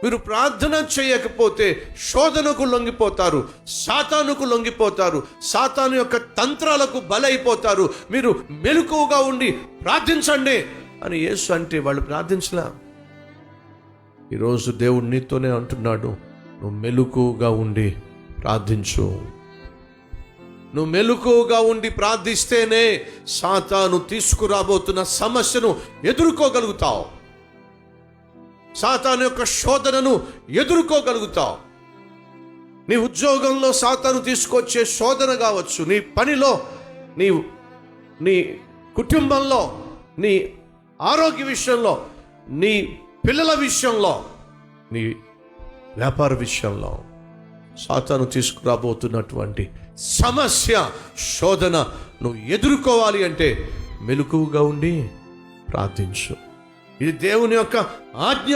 మీరు ప్రార్థన చేయకపోతే శోధనకు లొంగిపోతారు, సాతానుకు లొంగిపోతారు, సాతాను యొక్క తంత్రాలకు బలైపోతారు. మీరు మెలకువగా ఉండి ప్రార్థించండి అని యేసు అంటే వాళ్ళు ప్రార్థించలా. ఈరోజు దేవుడు నీతోనే అంటున్నాడు, నువ్వు మెలకువగా ఉండి ప్రార్థించు. నువ్వు మెలకువగా ఉండి ప్రార్థిస్తేనే సాతాను తీసుకురాబోతున్న సమస్యను ఎదుర్కోగలుగుతావు, సాతాను యొక్క శోధనను ఎదుర్కోగలుగుతావు. నీ ఉద్యోగంలో సాతాను తీసుకొచ్చే శోధన కావచ్చు, నీ పనిలో, నీ కుటుంబంలో, నీ ఆరోగ్య విషయంలో, నీ పిల్లల విషయంలో, నీ వ్యాపార విషయంలో సాతాను తీసుకురాబోతున్నటువంటి సమస్య, శోధన నువ్వు ఎదుర్కోవాలి అంటే మెలకువగా ఉండి ప్రార్థించు. ఇది దేవుని యొక్క ఆజ్ఞ.